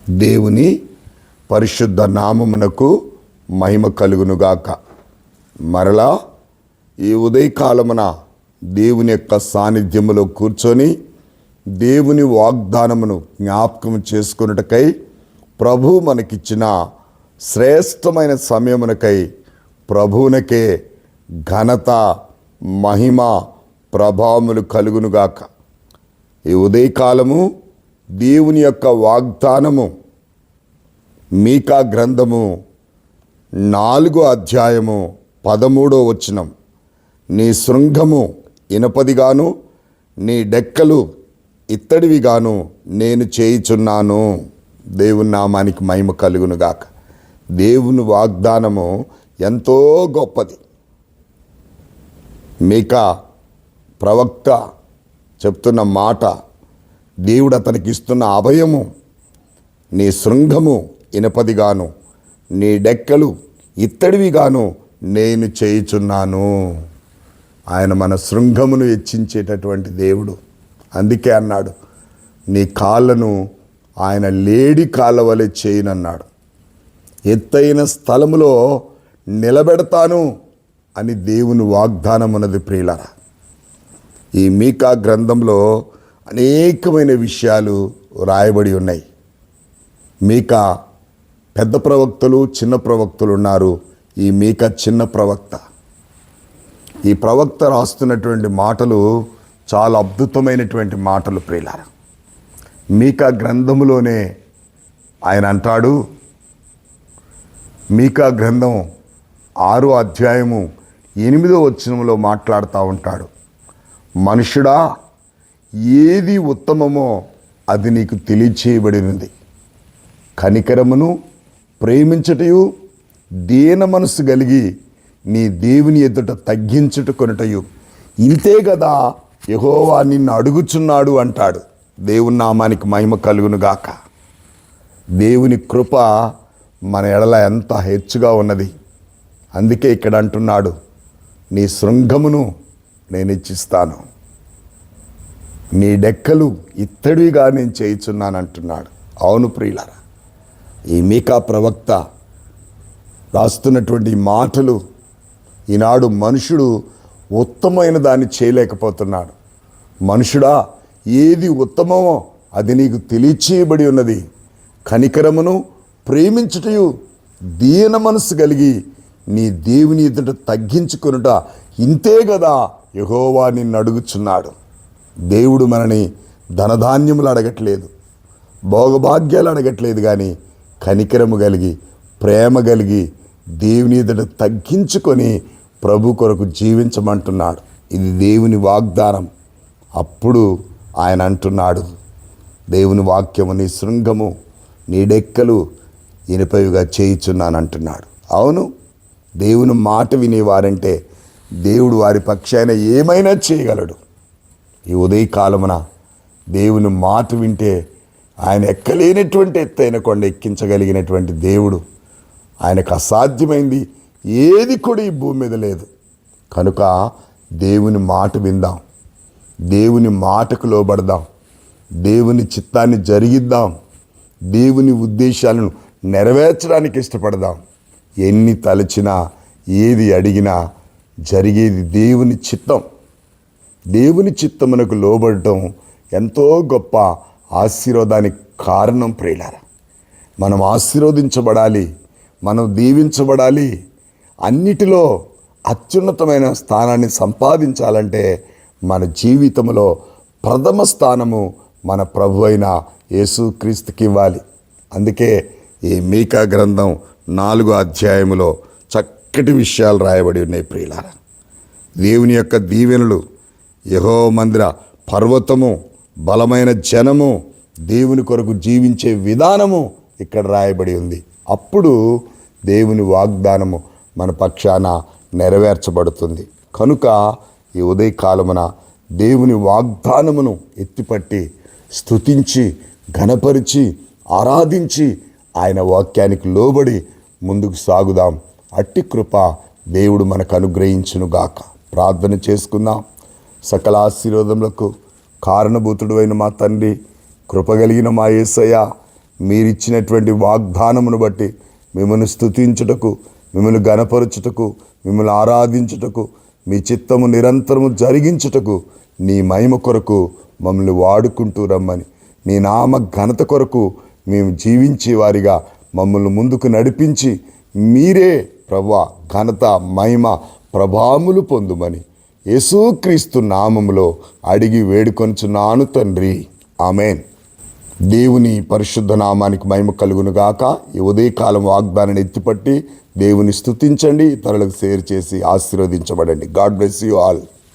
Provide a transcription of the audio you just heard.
దేవుని పరిశుద్ధ నామమునకు మహిమ కలుగునుగాక. మరలా ఈ ఉదయకాలమున దేవుని యొక్క సాన్నిధ్యములో కూర్చొని దేవుని వాగ్దానమును జ్ఞాపకం చేసుకొనుటకై ప్రభు మనకిచ్చిన శ్రేష్టమైన సమయమునకై ప్రభువునకే ఘనత, మహిమ, ప్రభావములు కలుగునుగాక. ఈ ఉదయకాలము దేవుని యొక్క వాగ్దానము మీకా గ్రంథము 4వ అధ్యాయము 13వ వచనం. నీ శృంగము ఇనపదిగాను, నీ డెక్కలు ఇత్తడివిగాను నేను చేయుచున్నాను. దేవుని నామానికి మహిమ కలుగునుగాక. దేవుని వాగ్దానము ఎంతో గొప్పది. మీకా ప్రవక్త చెప్తున్న మాట, దేవుడు అతనికి ఇస్తున్న అభయము, నీ శృంగము ఇనపదిగాను, నీ డెక్కలు ఇత్తడివిగాను నేను చేయుచున్నాను. ఆయన మన శృంగమును హెచ్చించేటటువంటి దేవుడు. అందుకే అన్నాడు, నీ కాళ్ళను ఆయన లేడి కాళ్ళ వలె చేయనన్నాడు. ఎత్తైన స్థలములో నిలబెడతాను అని దేవుని వాగ్దానం ఉన్నది. ప్రియులారా, ఈ మీకా గ్రంథంలో అనేకమైన విషయాలు రాయబడి ఉన్నాయి. మీకా పెద్ద ప్రవక్తలు, చిన్న ప్రవక్తలు ఉన్నారు. ఈ మీకా చిన్న ప్రవక్త. ఈ ప్రవక్త రాస్తున్నటువంటి మాటలు చాలా అద్భుతమైనటువంటి మాటలు. ప్రియులారా, మీకా గ్రంథములోనే ఆయన అంటాడు, మీకా గ్రంథం 6వ అధ్యాయము 8వ వచనంలో మాట్లాడుతూ ఉంటాడు, మనుషుడా, ఏది ఉత్తమమో అది నీకు తెలియచేయబడినది. కనికరమును ప్రేమించుటయు, దీన మనసు కలిగి నీ దేవుని ఎదుట తగ్గించుటకొనుటయు, ఇంతే కదా యెహోవా నిన్ను అడుగుచున్నాడు అంటాడు. దేవుని నామానికి మహిమ కలుగునుగాక. దేవుని కృప మన ఎడల ఎంత హెచ్చుగా ఉన్నది. అందుకే ఇక్కడ అంటున్నాడు, నీ శృంగమును నేను ఇచ్చిస్తాను, నీ డెక్కలు ఇత్తడిగా నేను చేయుచున్నాను అంటున్నాడు. అవును ప్రియులారా, ఈ మీకా ప్రవక్త రాస్తున్నటువంటి మాటలు, ఈనాడు మనుషుడు ఉత్తమమైన దాన్ని చేయలేకపోతున్నాడు. మనుషుడా, ఏది ఉత్తమమో అది నీకు తెలియచేయబడి ఉన్నది. కనికరమును ప్రేమించుటయు, దీన మనసు కలిగి నీ దేవుని ఎదుట తగ్గించుకొనుట, ఇంతే కదా యెహోవా నిన్ను అడుగుచున్నాడు. దేవుడు మనని ధనధాన్యములు అడగట్లేదు, భోగభాగ్యాలు అడగట్లేదు, కానీ కనికరము కలిగి, ప్రేమ కలిగి దేవుని ఎదుట తగ్గించుకొని ప్రభు కొరకు జీవించమంటున్నాడు. ఇది దేవుని వాగ్దానం. అప్పుడు ఆయన అంటున్నాడు, దేవుని వాక్యము, నీ శృంగము, నీ డెక్కలు ఇనుపవిగా చేయుచున్నాను అంటున్నాడు. అవును, దేవుని మాట వినేవారంటే దేవుడు వారి పక్షాన ఏమైనా చేయగలడు. ఈ ఉదయకాలమున దేవుని మాట వింటే ఆయన ఎక్కలేనటువంటి ఎత్తైన కొండ ఎక్కించగలిగినటువంటి దేవుడు. ఆయనకు అసాధ్యమైంది ఏది కూడా ఈ భూమి మీద లేదు. కనుక దేవుని మాట విందాం, దేవుని మాటకు లోబడదాం, దేవుని చిత్తాన్ని జరిగిద్దాం, దేవుని ఉద్దేశాలను నెరవేర్చడానికి ఇష్టపడదాం. ఎన్ని తలచినా, ఏది అడిగినా జరిగేది దేవుని చిత్తం. దేవుని చిత్తమునకు లోబడటం ఎంతో గొప్ప ఆశీర్వాదానికి కారణం. ప్రియులారా, మనం ఆశీర్వదించబడాలి, మనం దీవించబడాలి, అన్నిటిలో అత్యున్నతమైన స్థానాన్ని సంపాదించాలంటే మన జీవితంలో ప్రథమ స్థానము మన ప్రభు అయిన యేసుక్రీస్తుకి ఇవ్వాలి. అందుకే ఈ మీకా గ్రంథం 4వ అధ్యాయములో చక్కటి విషయాలు రాయబడి ఉన్నాయి. ప్రియులారా, దేవుని యొక్క దీవెనలు, యెహోవా మందిర పర్వతము, బలమైన జనము, దేవుని కొరకు జీవించే విధానము ఇక్కడ రాయబడి ఉంది. అప్పుడు దేవుని వాగ్దానము మన పక్షాన నెరవేర్చబడుతుంది. కనుక ఈ ఉదయకాలమున దేవుని వాగ్దానమును ఎత్తిపట్టి స్తుతించి, ఘనపరిచి, ఆరాధించి ఆయన వాక్యానికి లోబడి ముందుకు సాగుదాం. అట్టి కృప దేవుడు మనకు అనుగ్రహించునుగాక. ప్రార్థన చేసుకుందాం. సకల ఆశీర్వాదములకు కారణభూతుడు అయిన మా తండ్రి, కృపగలిగిన మా యేసయ్య, మీరిచ్చినటువంటి వాగ్దానమును బట్టి మిమ్మల్ని స్తుతించుటకు, మిమ్మల్ని గణపరచుటకు, మిమ్మల్ని ఆరాధించుటకు, మీ చిత్తము నిరంతరము జరిగించుటకు, నీ మహిమ కొరకు మమ్మల్ని వాడుకుంటూ రమ్మని, నీ నామ ఘనత కొరకు మేము జీవించే వారిగా మమ్మల్ని ముందుకు నడిపించి మీరే ప్రభువా ఘనత, మహిమ, ప్రభావములు పొందుమని యేసుక్రీస్తు నామములో అడిగి వేడుకొనుచున్నాను తండ్రి. ఆమేన్. దేవుని పరిశుద్ధ నామానికి మహిమ కలుగునుగాక. ఈ ఉదయకాలం వాగ్దానాన్ని ఎత్తిపట్టి దేవుని స్తుతించండి, ఇతరులకు షేర్ చేసి ఆశీర్వదించబడండి. God bless you all.